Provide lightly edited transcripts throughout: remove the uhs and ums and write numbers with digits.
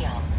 주십시오.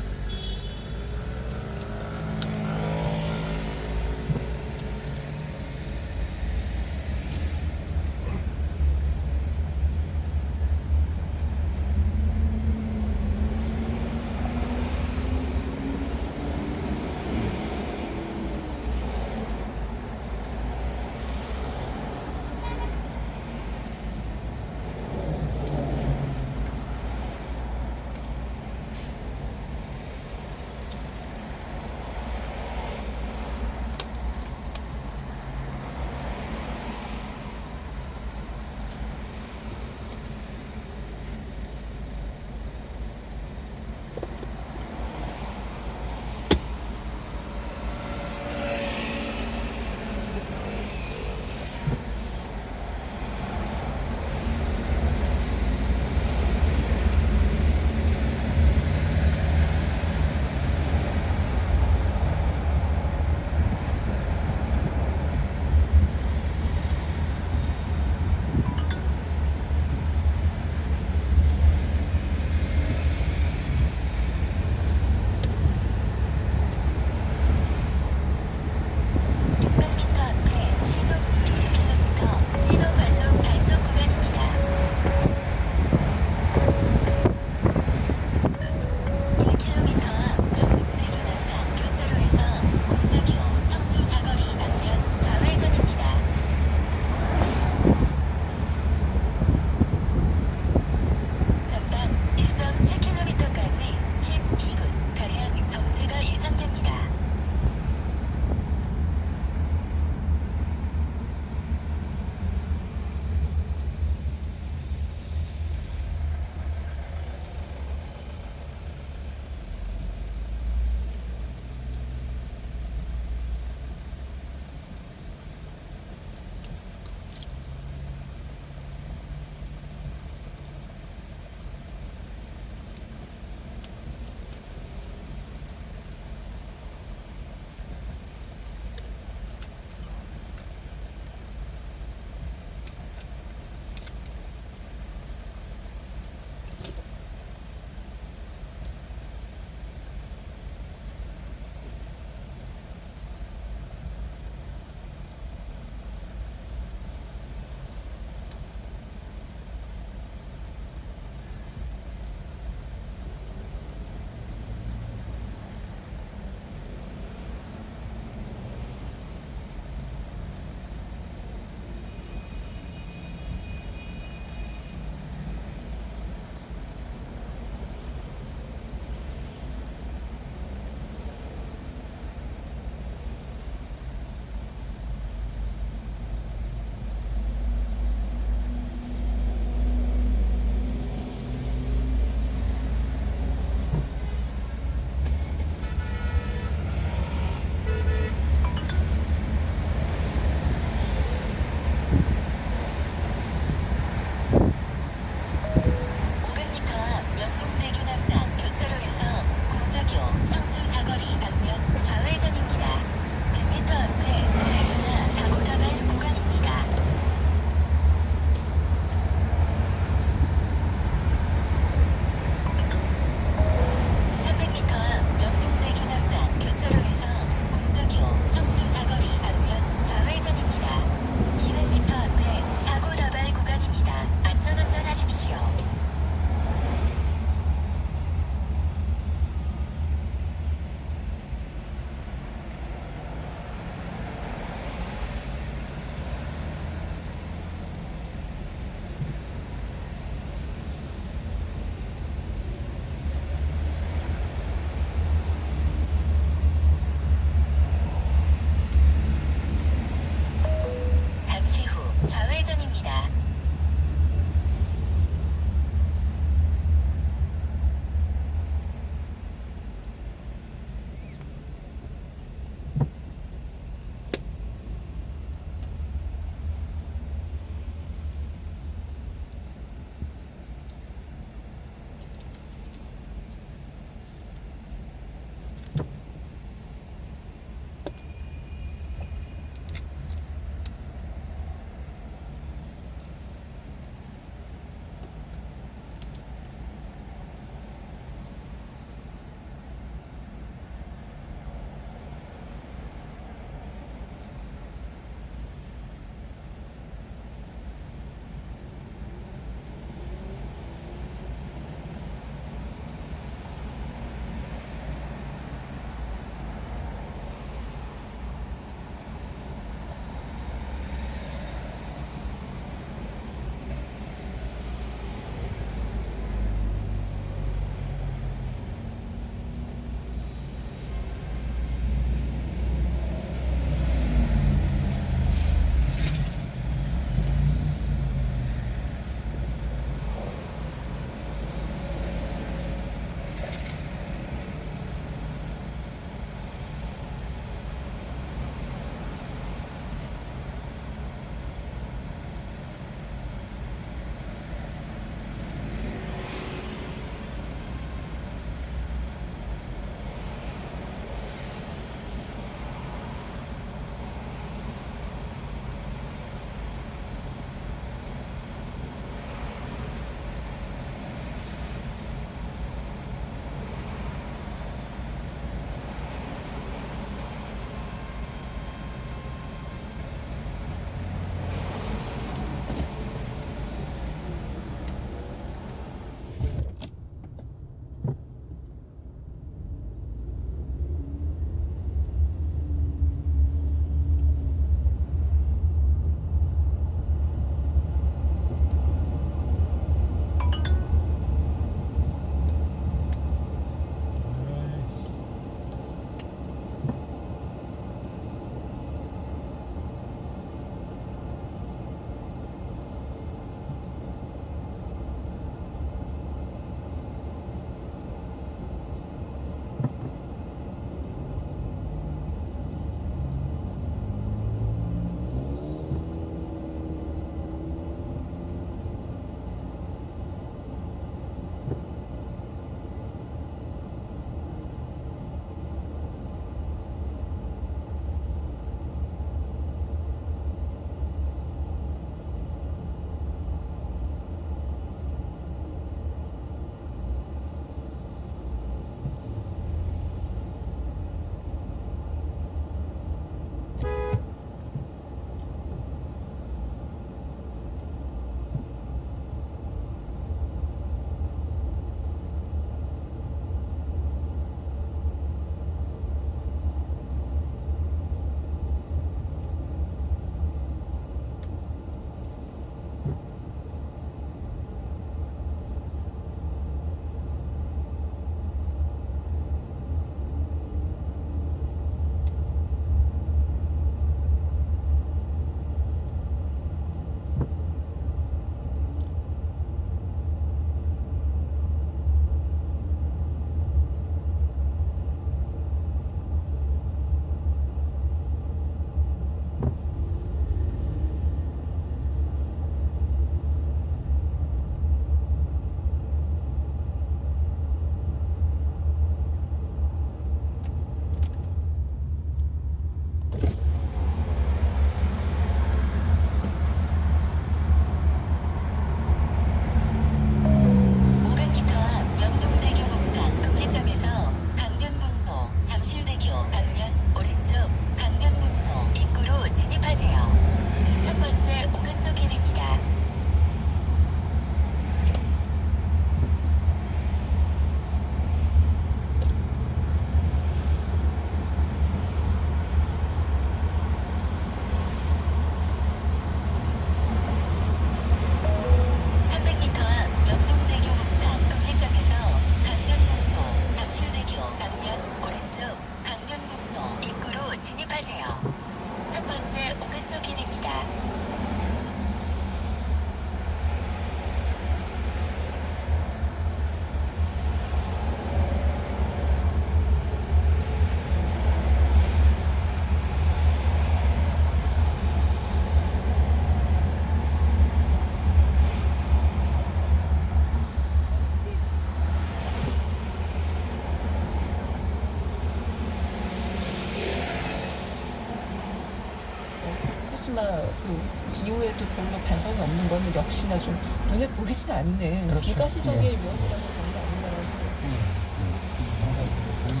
이후에도 별로 반성이 없는 거는 역시나 좀 눈에 보이지 않는 그렇죠. 비가시적인 예. 위험이라고 보는 게 아닌가라는 생각이 듭니다. 항상 보이는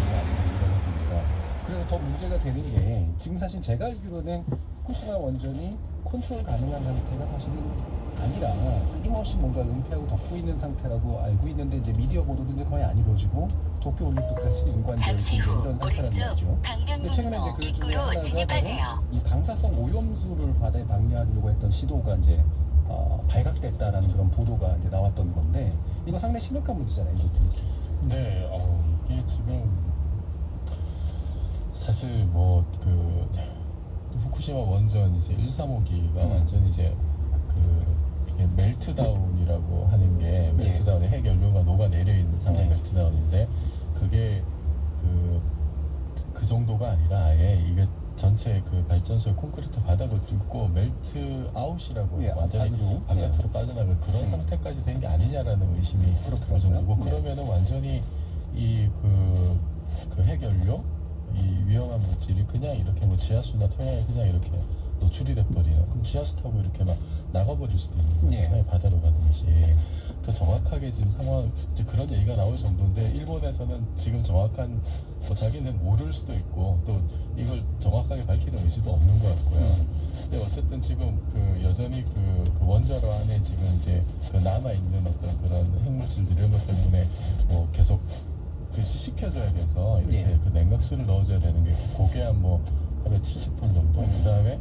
게 아니고 이러다 보니까 그래서 더 문제가 되는 게 지금 사실 제가 알기로는 후쿠시마 원전이 컨트롤 가능한 상태가 사실은 아니라 끊임없이 뭔가 은폐하고 덮고 있는 상태라고 알고 있는데 이제 미디어 보도는 거의 안 이루어지고 도쿄 올림픽까지 연관되어 잠시 후 이런 상태란 오른쪽 말이죠. 근데 최근에 강변북로 이제 그 중에 입구로 하나가 진입하세요. 바로 이 방사성 오염수를 바다에 방류하려고 했던 시도가 이제 발각됐다라는 그런 보도가 이제 나왔던 건데 이거 상당히 심각한 문제잖아요, 이것도. 네, 이게 지금 사실 뭐 그 후쿠시마 원전 이제 1, 3호기가 완전 이제 이게 멜트다운이라고 하는 게 멜트다운의 핵 연료가 녹아 내려 있는 상황 멜트다운인데 그게 그 정도가 아니라 아예 이게 전체 그 발전소의 콘크리트 바닥을 뚫고 멜트 아웃이라고 완전히 바깥으로 빠져나가 그런 상태까지 된 게 아니냐라는 의심이 그럴 정도고 그러면은 완전히 이 그 핵 연료 이 위험한 물질이 그냥 이렇게 뭐 지하수나 토양에 그냥 이렇게 노출이 돼버리는 그럼 지하수 타고 이렇게 막 나가버릴 수도 있는 거잖아요. 바다로 가든지. 그 정확하게 지금 상황 이제 그런 얘기가 나올 정도인데 일본에서는 지금 정확한 뭐 자기는 모를 수도 있고 또 이걸 정확하게 밝히는 의지도 없는 것 같고요. 근데 어쨌든 지금 그 여전히 그 원자로 안에 지금 이제 그 남아 있는 어떤 그런 핵물질들 이런 것 때문에 뭐 계속 그 시식해줘야 돼서 이렇게 그 냉각수를 넣어줘야 되는 게 그게 한 뭐 하루에 70톤 정도. 그 다음에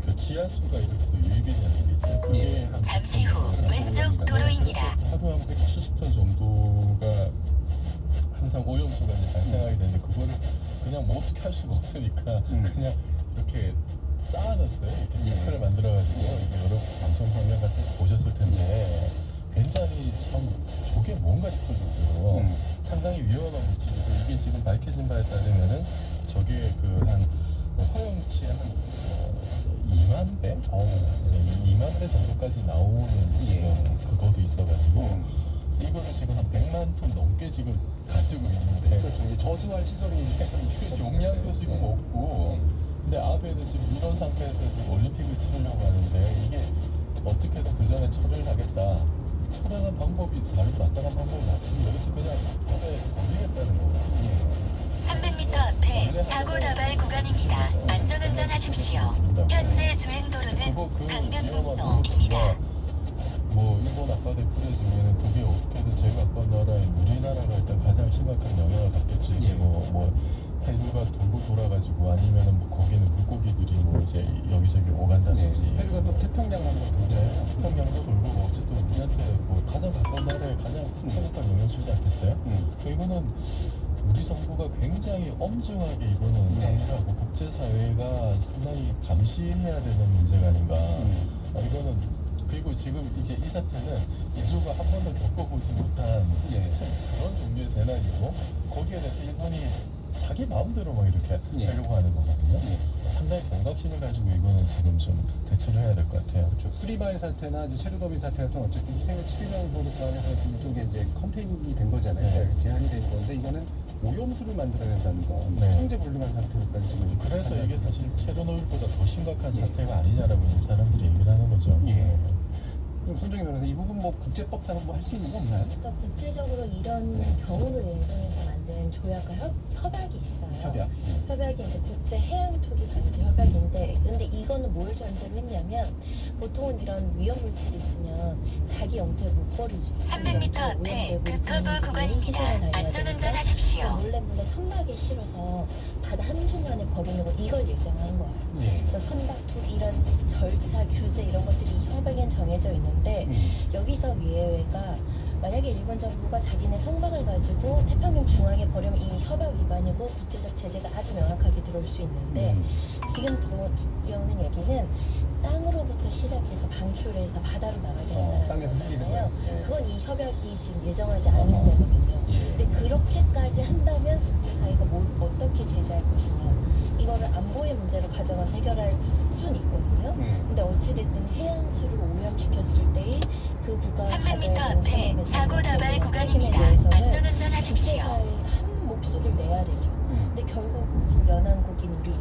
그 지하수가 이렇게 또 유입이냐는 게 있어요. 그게 한 잠시 후 왼쪽 도로입니다. 하루에 한 170톤 정도가 항상 오염수가 이제 발생하게 되는데 그거를 그냥 뭐 어떻게 할 수가 없으니까 그냥 이렇게 쌓아놨어요. 이렇게 태클을 만들어가지고 이게 여러 방송 화면 같은 거 보셨을 텐데 굉장히 참 저게 뭔가 싶을 정도로 상당히 위험한 물질이고 이게 지금 밝혀진 바에 따르면은 저게 그 한 허용치의 한 2만 배? 2만 배 정도까지 나오는 지금 그거도 있어가지고 이거를 지금 한 100만 톤 넘게 지금 가지고 있는데 그렇죠. 이제 저수할 시설이 이게 용량도 지금 없고 근데 아베는 지금 이런 상태에서 지금 올림픽을 치르려고 하는데 이게 어떻게든 그 전에 처리를 하겠다. 처리하는 방법이 다른 마땅한 방법이 없습니다. 그래서 그냥 아베 걸리겠다는 거거든요. 300m 앞에 사고 다발 구간입니다. 안전운전 하십시오. 현재 주행도로는 강변북로입니다. 뭐 일본 앞바다에 뿌려지면은 그게 어떻게든 제일 가까운 나라인 우리나라가 일단 가장 심각한 영향을 받겠죠. 이게 뭐 해류가 돌고 돌아가지고 아니면은 뭐 거기는 물고기들이 뭐 이제 여기저기 오간다든지 해류가 또 태평양만 돌잖아요. 태평양도 돌고 뭐 어쨌든 우리한테 뭐 가장 가까운 나라에 가장 큰 영향을 주지 않겠어요? 그러니까 이거는 우리 정부가 굉장히 엄중하게 이거는 관리하고 국제사회가 상당히 감시해야 되는 문제가 아닌가. 이거는 그리고 지금 이게 이 사태는 인류가 한 번도 겪어보지 못한 그런 종류의 재난이고 거기에 대해서 일본이 자기 마음대로 막 이렇게 하려고 하는 거거든요. 상당히 경각심을 가지고 이거는 지금 좀 대처를 해야 될 것 같아요. 그렇죠. 프리바이 사태나 이제 체르노빌 사태 같은 어쨌든 희생을 치르려는 보도 상황에서 이쪽에 이제 컨테인이 된 거잖아요. 제한이 된 건데 이거는 오염수를 만들어낸다는 건 통제불능한 상태로까지 지금. 그래서 이게 사실 체르노빌보다 더 심각한 사태가 아니냐라고 지금 사람들이 얘기를 하는 거죠. 그럼 손정희 변호사 이 부분 뭐 국제법상 뭐 할 수 있는 거 없나요? 그러니까 국제적으로 이런 경우를 예정해서 만든 조약과 협약이 있어요. 협약이 이제 국제 해양 투기 방지 협약인데, 근데 이거는 뭘 전제로 했냐면 보통은 이런 위험 물질이 있으면 자기 영토에 못 버리죠. 300m 앞에 급커브 구간입니다. 안전운전 하십시오. 몰래 선박에 실어서 바다 한중간에 버리는 거 이걸 예정한 거예요. 그래서 선박 투기 이런 절차 규제 이런 것들이 협약엔 정해져 있는데 여기서 예외가 만약에 일본 정부가 자기네 선박을 가지고 태평양 중앙에 버리면 이 협약 위반이고 국제적 제재가 아주 명확하게 들어올 수 있는데 지금 들어오는 얘기는 땅으로부터 시작해서 방출해서 바다로 나가게 한다는 거잖아요. 그건 이 협약이 지금 예정하지 않은 거거든요. 근데 그렇게까지 한다면 국제사회가 뭘 어떻게 제재할 것이냐 이거를 안보의 문제로 가져가서 해결할 수는 있거든요. 근데 어찌됐든 해양수를 오염시켰을 때의 그 구간 300m 앞에 사고 다발 구간입니다. 안전운전 하십시오. 국제사회에서 한 목소리를 내야 되죠. 근데 결국 지금 연안국인 우리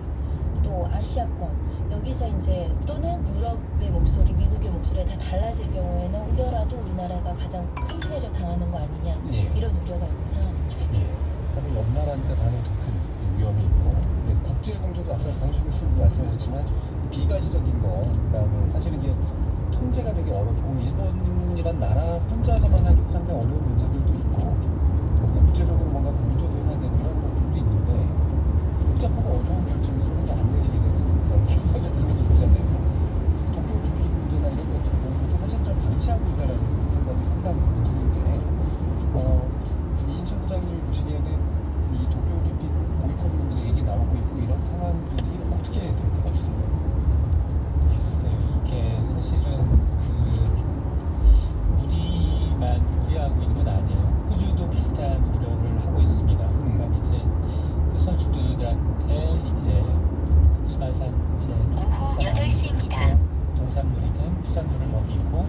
또 아시아권 여기서 이제 또는 유럽의 목소리, 미국의 목소리가 다 달라질 경우에는 혹여라도 우리나라가 가장 큰 피해를 당하는 거 아니냐 예. 이런 우려가 있는 상황이죠. 예. 그다음에 옆나라니까 당연히 더 큰 위험이 있고, 네, 국제 공조도 아까 강수민 교수님 말씀하셨지만 비가시적인 거, 그다음에 사실 이게 통제가 되게 어렵고 일본이란 나라 혼자서만 하기 상당히 어려운 문제들도 있고, 구체적으로 뭔가 공조도 해야 되는 그런 부분도 있는데 복잡하고 어려운 결정이 서로가 안 내리게 되는 그런 힘든 부분이 있잖아요. 도쿄올림픽 문제나 이런 것들을 보면서 사실 좀 방치하고 있다는 생각이 상당히 드는데, 이인천 부장님이 보시기에는 이 도쿄올림픽 보이콧 문제 얘기 나오고 있고 이런 상황들이 어떻게 될 것 같습니까? 글쎄요, 이게 사실은 우리하고 있는 건 아니에요. 호주도 비슷한 우려를 하고 있습니다. 그러니까 이제 그 선수들한테 이제 후쿠시마산 이제 오후 8시입니다. 농산물이든 수산물을 먹이고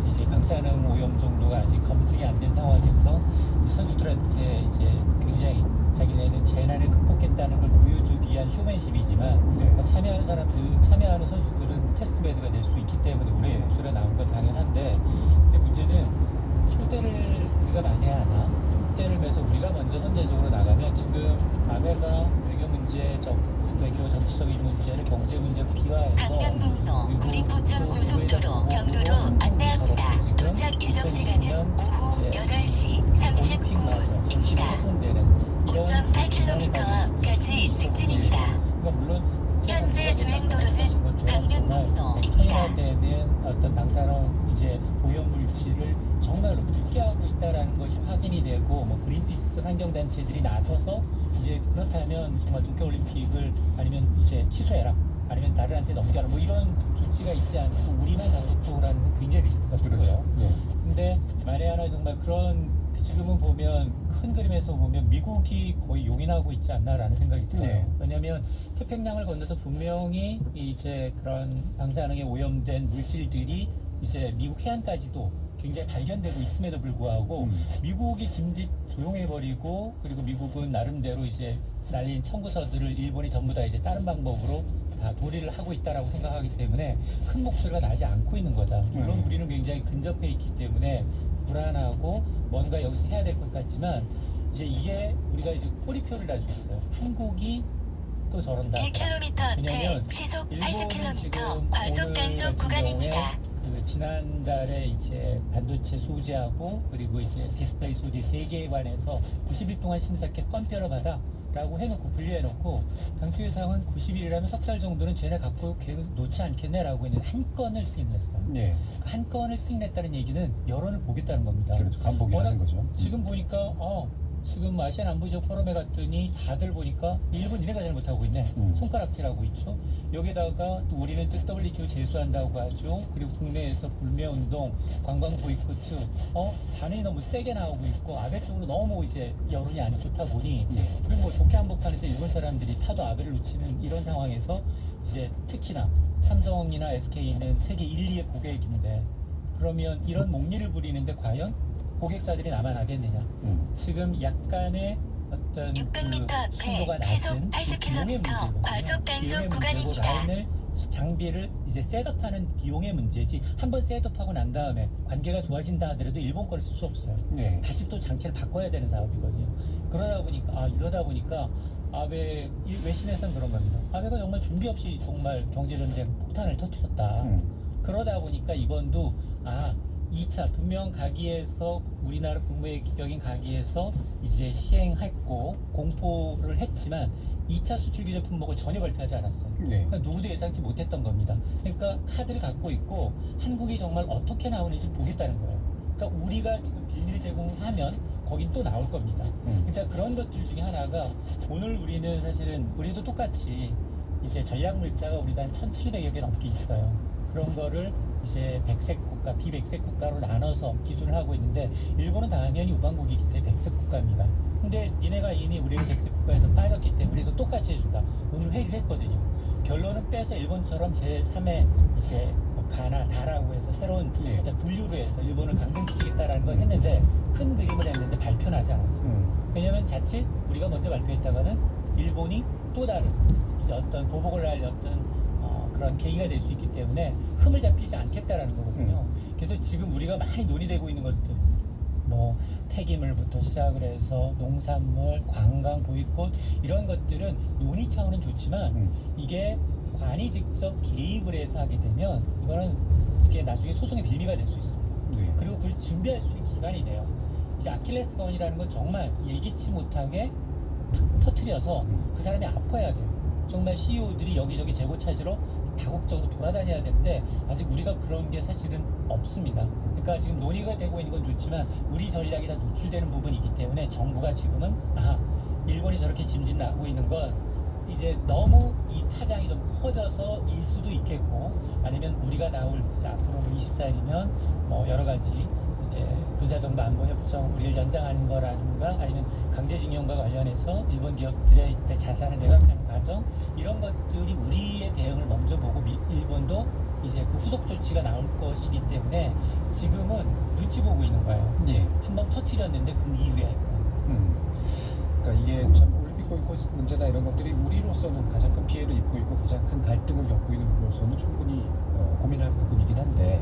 이제 방사능 오염 정도가 아직 검증이 안 된 상황에서 이 선수들한테 이제 굉장히 자기네는 재난을 극복했다는 걸 보여주기 위한 쇼맨십이지만 네. 참여하는 선수들은 테스트베드가 될 수 있기 때문에 우리의 목소리가 나온 건 당연한데, 근데 문제는 초대를 우리가 많이 하나? 초대를 매서 우리가 먼저 선제적으로 나가면 지금 아베가 외교 문제, 외교 정치적인 문제를 경제 문제로 비화해서 강변북로 구리포천 고속도로 경로로 안내합니다. 도착 예정 시간은 오후 8시 30분입니다. 5.8km 앞까지 직진입니다. 그러니까 물론 현재 주행도로는 강변북로입니다. 되는 어떤 방사능 이제 오염 물질을 정말로 투기하고 있다라는 것이 확인이 되고, 뭐 그린피스 환경단체들이 나서서 이제 그렇다면 정말 도쿄올림픽을 아니면 이제 취소해라, 아니면 다른한테 넘겨라, 뭐 이런 조치가 있지 않고 우리만 단독적으로 하는 건 굉장히 리스크가 크고요. 네. 근데 만에 하나 정말 그런 지금은 보면 큰 그림에서 보면 미국이 거의 용인하고 있지 않나라는 생각이 들어요. 네. 왜냐하면 태평양을 건너서 분명히 이제 그런 방사능에 오염된 물질들이 이제 미국 해안까지도 굉장히 발견되고 있음에도 불구하고 미국이 짐짓 조용해버리고, 그리고 미국은 나름대로 이제 날린 청구서들을 일본이 전부 다 이제 다른 방법으로 다 도리를 하고 있다라고 생각하기 때문에 큰 목소리가 나지 않고 있는 거다. 물론 우리는 굉장히 근접해 있기 때문에 불안하고 뭔가 여기서 해야 될 것 같지만, 이제 이게 우리가 이제 꼬리표를 달 수 있어요. 한국이 또 저런다. 1km 앞에 왜냐면 시속 일본은 80km 지금 과속 오늘 단속 같은 구간입니다. 경우에 그 지난달에 이제 반도체 소재하고 그리고 이제 디스플레이 소재 3개에 관해서 90일 동안 심사께 건표를 받아 라고 해놓고 분류해놓고 당초 예상은 90일이라면 석 달 정도는 쟤네 갖고 계속 놓지 않겠네라고 했는데 한 건을 승인했어요. 네. 한 건을 승인했다는 얘기는 여론을 보겠다는 겁니다. 그렇죠. 간보기 하는 거죠. 지금 보니까 지금 아시안 안보지역 포럼에 갔더니 다들 보니까 일본 이래가 잘못하고 있네. 손가락질하고 있죠. 여기다가 또 우리는 또 WTO 제소한다고 하죠. 그리고 국내에서 불매운동, 관광 보이콧, 반응이 너무 세게 나오고 있고 아베 쪽으로 너무 이제 여론이 안 좋다 보니, 그리고 뭐 독해 한복판에서 일본 사람들이 타도 아베를 놓치는 이런 상황에서 이제 특히나 삼성이나 SK는 세계 1, 2의 고객인데, 그러면 이런 목리를 부리는데 과연 고객사들이 나만 하겠느냐. 지금 약간의 어떤 600m 앞에 신도가 시속 낮은 80km 과속 단속 구간입니다. 라인을 장비를 이제 셋업하는 비용의 문제지, 한번 셋업하고 난 다음에 관계가 좋아진다 하더라도 일본 거를 쓸 수 없어요. 네. 다시 또 장치를 바꿔야 되는 사업이거든요. 이러다 보니까 아베 외신에서는 그런 겁니다. 아베가 정말 준비 없이 정말 경제전쟁 폭탄을 터뜨렸다. 그러다 보니까 이번도 2차 분명 가기에서 우리나라 국무회의격인 가기에서 이제 시행했고 공포를 했지만 2차 수출 규제 품목을 전혀 발표하지 않았어요. 네. 그러니까 누구도 예상치 못했던 겁니다. 그러니까 카드를 갖고 있고 한국이 정말 어떻게 나오는지 보겠다는 거예요. 그러니까 우리가 지금 비밀 제공하면 거긴 또 나올 겁니다. 그러니까 그런 것들 중에 하나가, 오늘 우리는 사실은 우리도 똑같이 이제 전략 물자가 우리도 한 1,700여 개 넘게 있어요. 그런 거를 이제 백색 국가, 비백색 국가로 나눠서 기준을 하고 있는데, 일본은 당연히 우방국이기 때문에 백색 국가입니다. 근데 니네가 이미 우리를 백색 국가에서 빠졌기 때문에 우리도 똑같이 해준다. 오늘 회의를 했거든요. 결론은 빼서 일본처럼 제3의 이제 가나 다라고 해서 새로운 어떤 분류로 해서 일본을 강등시키겠다라는 걸 했는데, 큰 그림을 했는데 발표는 하지 않았어요. 왜냐면 자칫 우리가 먼저 발표했다가는 일본이 또 다른 이제 어떤 보복을 할 어떤 그런 계기가 될 수 있기 때문에 흠을 잡히지 않겠다라는 거거든요. 그래서 지금 우리가 많이 논의되고 있는 것들, 뭐 폐기물부터 시작을 해서 농산물, 관광, 보이콧 이런 것들은 논의 차원은 좋지만 이게 관이 직접 개입을 해서 하게 되면 이거는 이게 나중에 소송의 빌미가 될 수 있습니다. 네. 그리고 그걸 준비할 수 있는 기간이 돼요. 이제 아킬레스건이라는 건 정말 예기치 못하게 탁 터트려서 그 사람이 아파야 돼요. 정말 CEO들이 여기저기 재고 찾으러 다국적으로 돌아다녀야 되는데 아직 우리가 그런 게 사실은 없습니다. 그러니까 지금 논의가 되고 있는 건 좋지만 우리 전략이 다 노출되는 부분이기 때문에 정부가 지금은 일본이 저렇게 짐짓 나고 있는 건 이제 너무 이 파장이 좀 커져서 일 수도 있겠고, 아니면 우리가 나올 이제 앞으로 24일이면 뭐 여러 가지 이제 부자정부 안보협정 우리를 연장하는 거라든가, 아니면 강제징용과 관련해서 일본 기업들의 이때 자산을 매각하는 과정, 이런 것들이 우리의 대응을 먼저 보고 일본도 이제 그 후속 조치가 나올 것이기 때문에 지금은 눈치 보고 있는 거예요. 예. 한번 터트렸는데 그 이후에 그러니까 이게 참 올림픽 보이콧 문제나 이런 것들이 우리로서는 가장 큰 피해를 입고 있고 가장 큰 갈등을 겪고 있는 우리로서는 충분히 고민할 부분이긴 한데,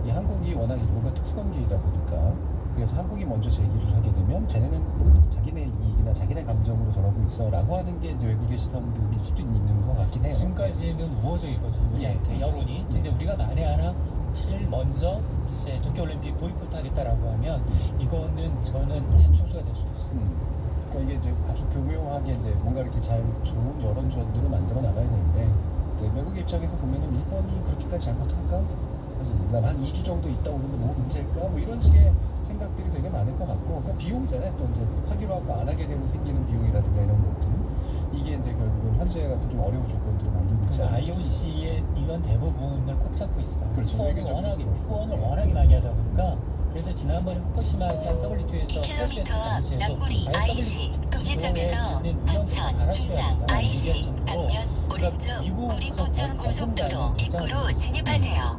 이 한국이 워낙 일본과 특수관계이다 보니까, 그래서 한국이 먼저 제기를 하게 되면 쟤네는 자기네 이익이나 자기네 감정으로 저러고 있어 라고 하는 게 이제 외국의 시선들일 수도 있는 것 같긴 해요. 지금까지는 우호적이거든요. 우리한테 여론이. 근데 우리가 만에 하나 제일 먼저 이제 도쿄올림픽 보이콧하겠다라고 하면 이거는 저는 자충수가 될 수도 있어요. 그러니까 이게 이제 아주 교묘하게 이제 뭔가 이렇게 잘 좋은 여론전들을 만들어 나가야 되는데, 그 외국의 입장에서 보면은 일본이 그렇게까지 잘못할까? 사실 한 2주 정도 있다 오는데 뭐 문제일까? 뭐 이런 식의 생각들이 되게 많을 것 같고, 그 비용이잖아요. 또 이제 하기로 하고 안 하게 되면 생기는 비용이라든가 이런 것들, 이게 이제 결국은 현재 같은 좀 어려운 조건들을 만들고 있지 않을까. IOC의 이건 대부분을 꼭 잡고 있어요. 그렇죠. 후원을 워낙에 많이 하다 보니까. 그래서 지난번에 후쿠시마에서 WTO에서 2km 앞 남구리 IC 동해점에서 부천 중랑 IC 방면 오른쪽 구리포천 고속도로 입구로 진입하세요.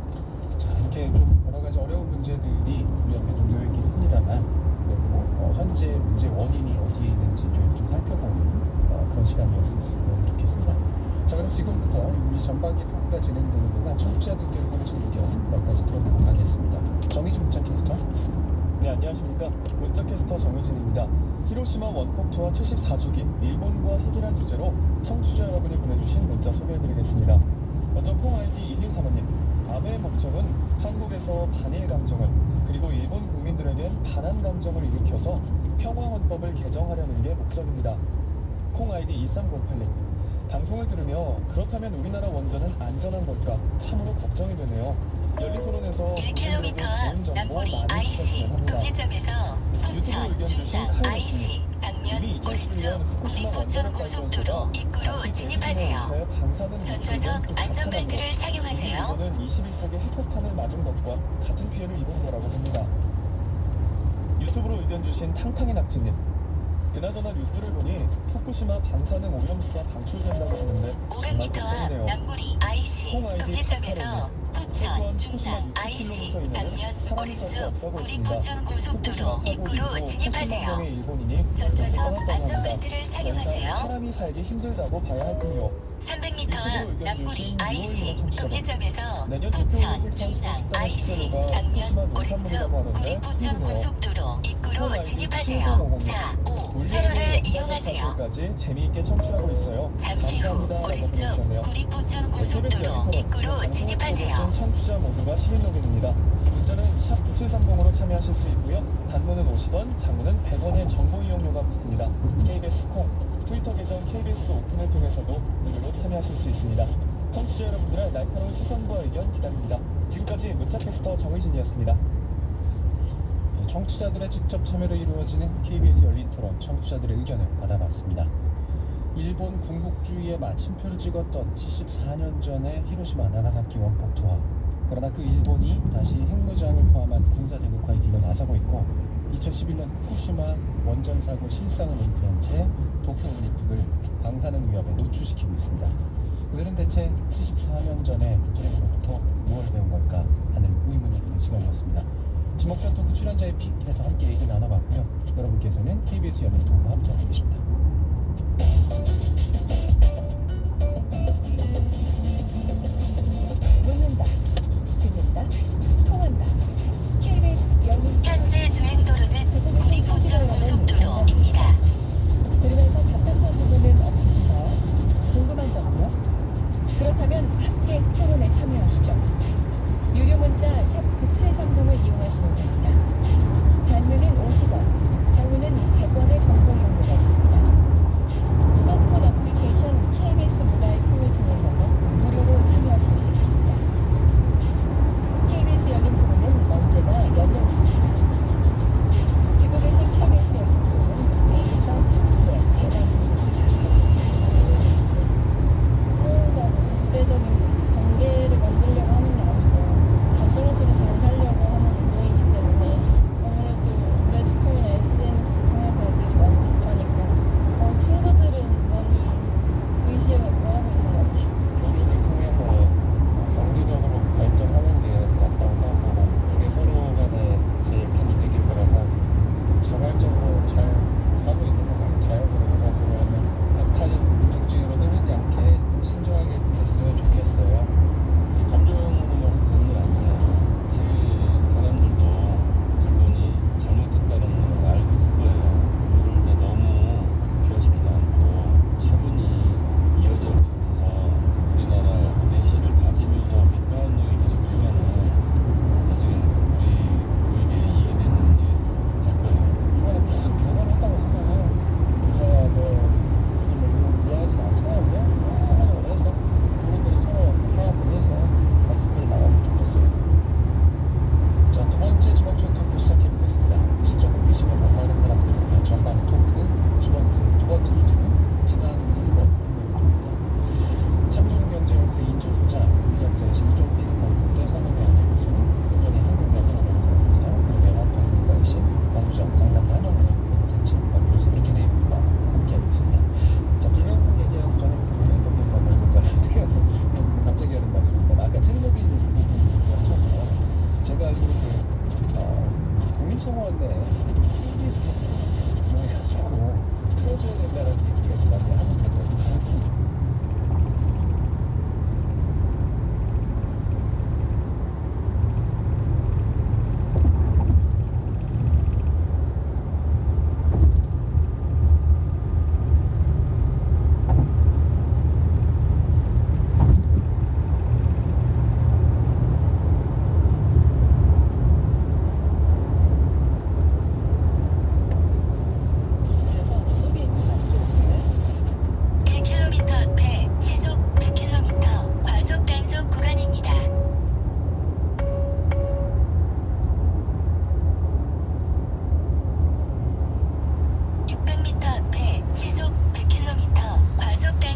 자, 이렇게 좀 여러 가지 어려운 문제들이 우리 앞에 좀 놓여 있긴 합니다만, 그래도 현재 문제 원인이 어디에 있는지를 좀 살펴보는 그런 시간이었으면 좋겠습니다. 자, 그럼 지금부터 우리 전반기 토크가 진행되는 동안 청취자들께서 보내신 의견 몇 가지 들어보도록 하겠습니다. 정의진 문자캐스터. 네, 안녕하십니까. 문자캐스터 정의진입니다. 히로시마 원폭 투하 74주기 일본과 핵이란 주제로 청취자 여러분이 보내주신 문자 소개해드리겠습니다. 먼저 콩아이디 1235님. 아베의 목적은 한국에서 반일 감정을, 그리고 일본 국민들에겐 반한 감정을 일으켜서 평화헌법을 개정하려는 게 목적입니다. 콩아이디 2308님. 방송을 들으며 그렇다면 우리나라 원전은 안전한 걸까 참으로 걱정이 되네요. 열린 토론에서 1km 앞 남구리 IC 동해점에서 부천 중랑 IC 방면 오른쪽 구리포천 고속도로 입구로 진입하세요. 전좌석 안전벨트를 착용하세요. 이거는 21세기 핵폭탄을 맞은 것과 같은 피해를 입은 거라고 봅니다. 유튜브로 의견 주신 탕탕이 낙지님. 그나저나 뉴스를 보니 후쿠시마 방사능 오염수가 방출된다고 하는데 500m 앞 남구리 IC 동해점에서 부천 중랑 IC 방면 오른쪽 구리포천 고속도로 입구로 진입하세요. 전좌석 안전벨트를 착용하세요. 사람이 살기 힘들다고 봐야 할 텐요. 300m 앞 남구리 IC 동해점에서 부천 중랑 IC 방면 오른쪽 구리포천 고속도로 입구로 진입하세요. 4, 5 차로를 이용하세요. 까지 재미있게 청취하고 있어요. 잠시 후 오른쪽 구리포천 고속도로 입구로 진입하세요. 청취자 모두가 시민노객입니다. 문자는 샵 9730으로 참여하실 수 있고요. 단문은 50원, 장문은 100원의 정보 이용료가 붙습니다. KBS 콩, 트위터 계정 KBS 오픈을 통해서도 무료로 참여하실 수 있습니다. 청취자 여러분들의 날카로운 시선과 의견 기다립니다. 지금까지 문자캐스터 정의진이었습니다. 청취자들의 직접 참여로 이루어지는 KBS 열린 토론, 청취자들의 의견을 받아봤습니다. 일본 군국주의의 마침표를 찍었던 74년 전의 히로시마 나가사키 원폭 투하. 그러나 그 일본이 다시 핵무장을 포함한 군사 대국화에 뒤로 나서고 있고, 2011년 후쿠시마 원전 사고 실상을 은폐한 채 도쿄올림픽을 방사능 위협에 노출시키고 있습니다. 그들은 대체 74년 전에 저희로부터 무엇을 배운 걸까 하는 의문이 드는 시간이었습니다. 지목전 토크 출연자의 픽에서 함께 얘기 나눠봤고요. 여러분께서는 KBS 열린 토론과 함께하고 계십니다.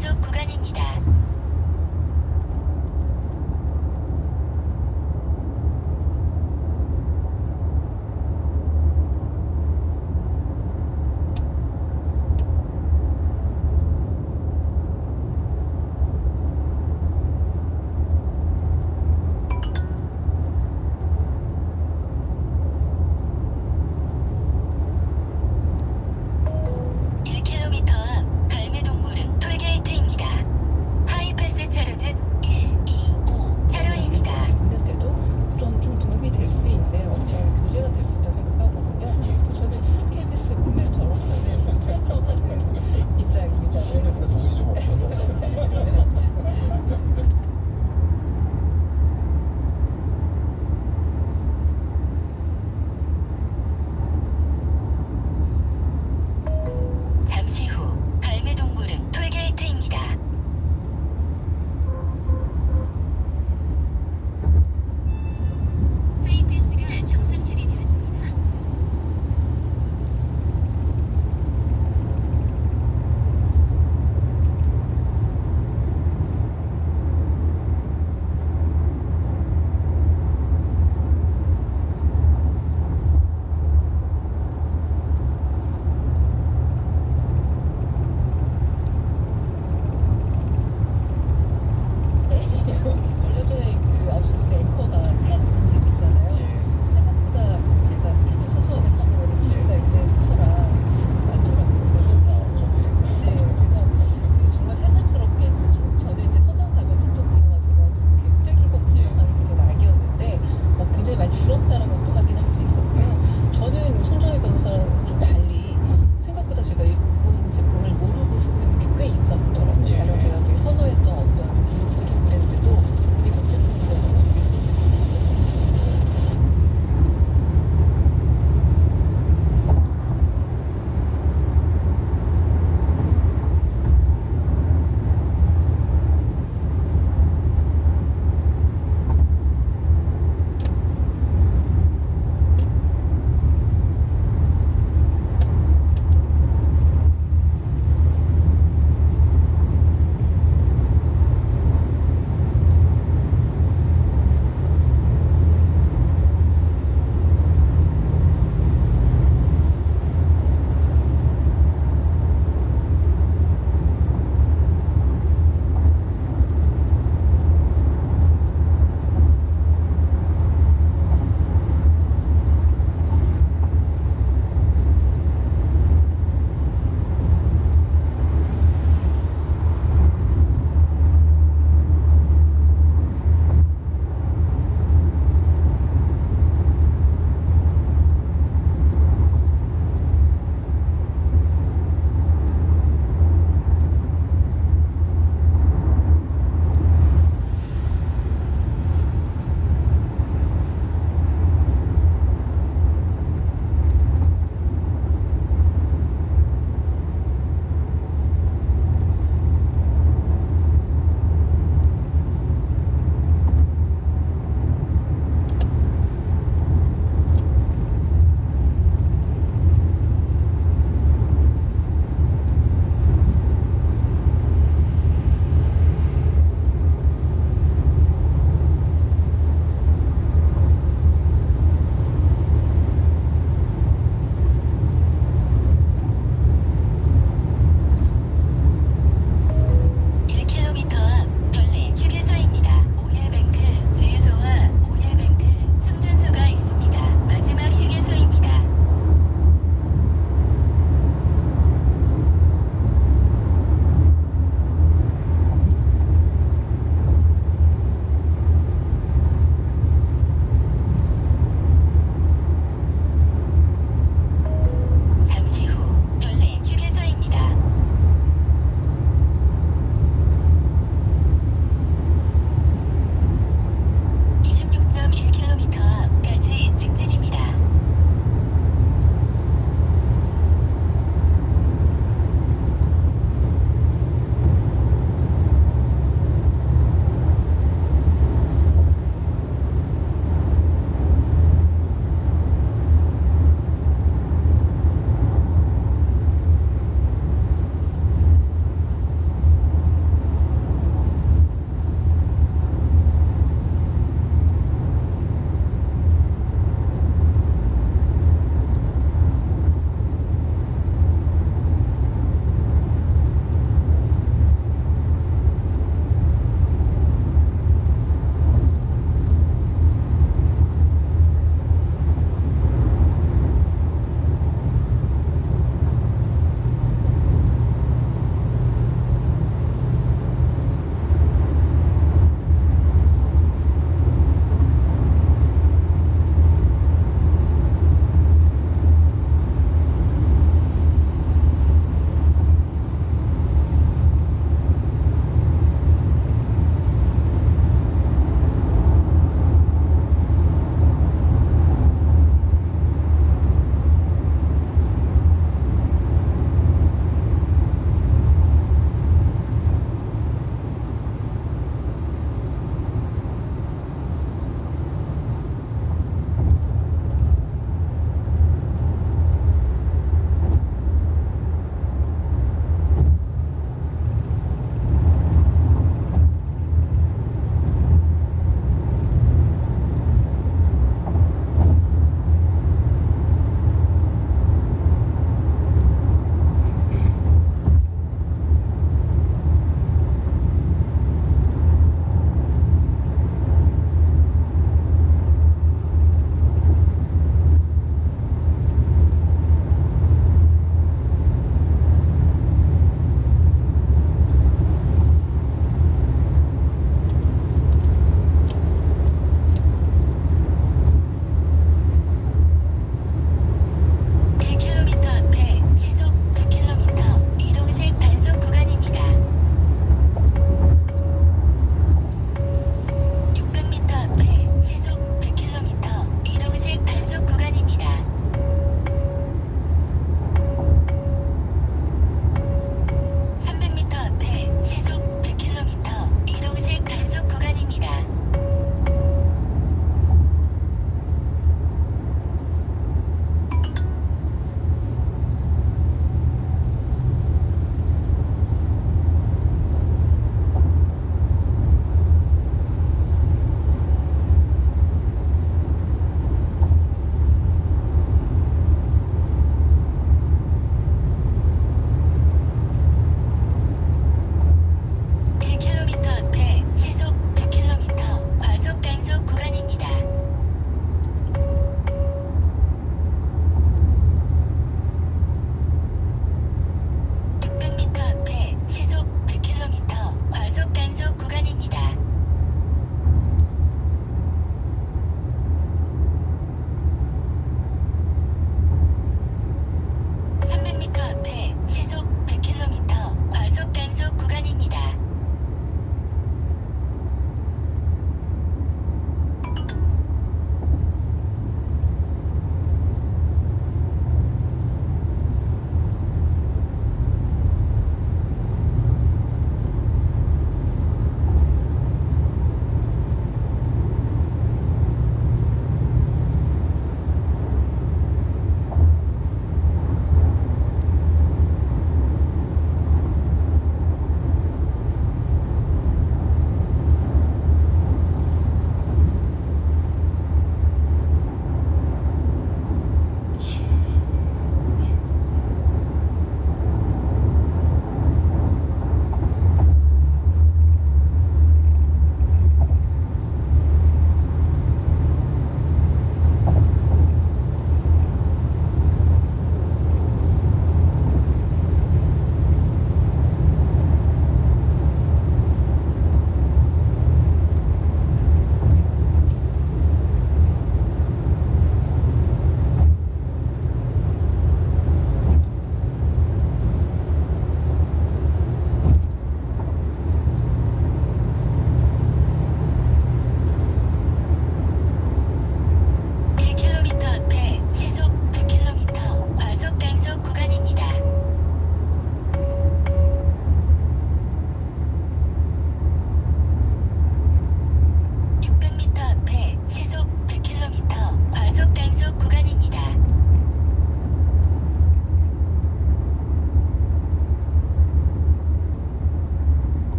단속 구간입니다. 앞 갈매동굴은 톨게이트입니다.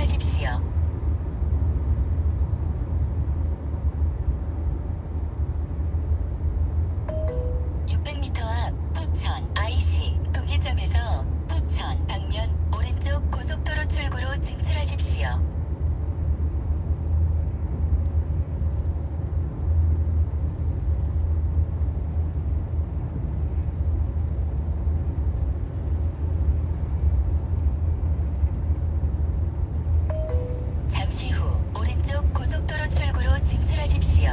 진출하십시오. 600m 앞 포천 IC 동해점에서 포천 방면 오른쪽 고속도로 출구로 진출하십시오. 잠시 후 오른쪽 고속도로 출구로 진출하십시오.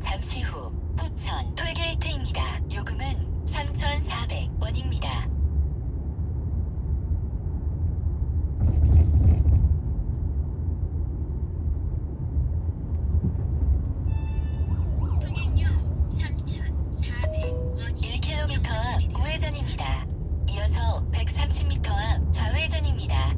잠시 후 포천 톨게이트입니다. 요금은 3,400원입니다. 통행료 3,400원. 1km 앞 우회전입니다. 이어서 130m 앞 좌회전입니다.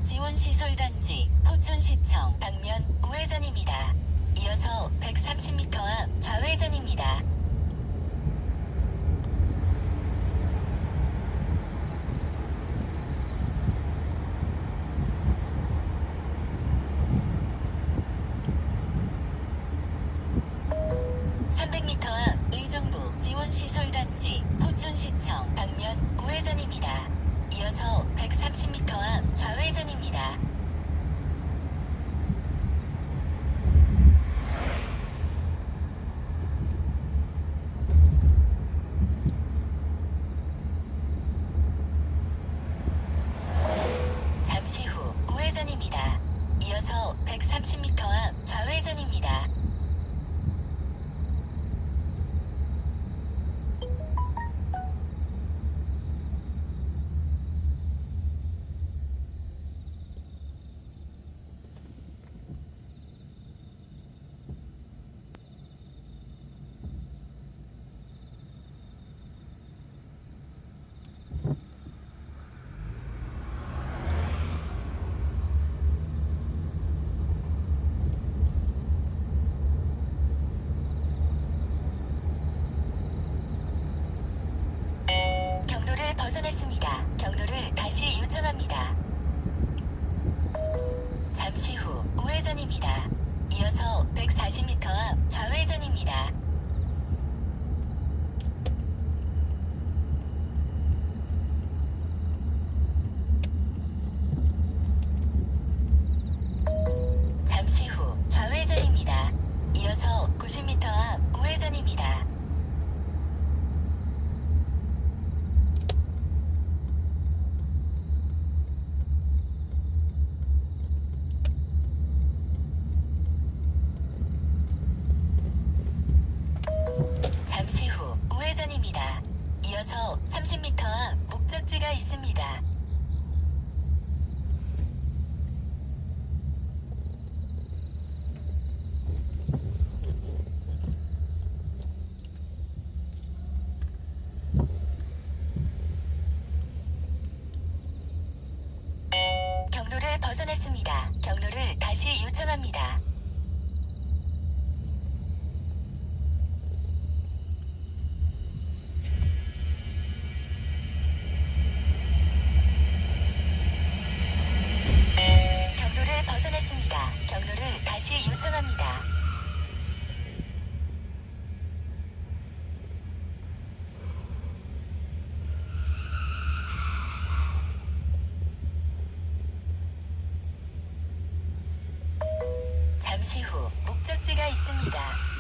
지원시설단지 포천시청 방면 우회전입니다. 이어서 130m 앞 좌회전입니다. 앞 의정부 지원시설단지 포천시청 방면 우회전입니다. 이어서 130m 앞 좌회전입니다. 잠시 후 우회전입니다. 이어서 130m 앞 좌회전입니다. 벗어났습니다. 경로를 다시 요청합니다. 잠시 후 우회전입니다. 이어서 140m 앞 좌회전입니다. 잠시 후 좌회전입니다. 이어서 90m 앞 우회전입니다. 잠시 후 우회전입니다. 이어서 30m 앞 목적지가 있습니다. 경로를 벗어났습니다. 경로를 다시 요청합니다. 경로를 벗어났습니다. 경로를 다시 요청합니다. 잠시 후 목적지가 있습니다.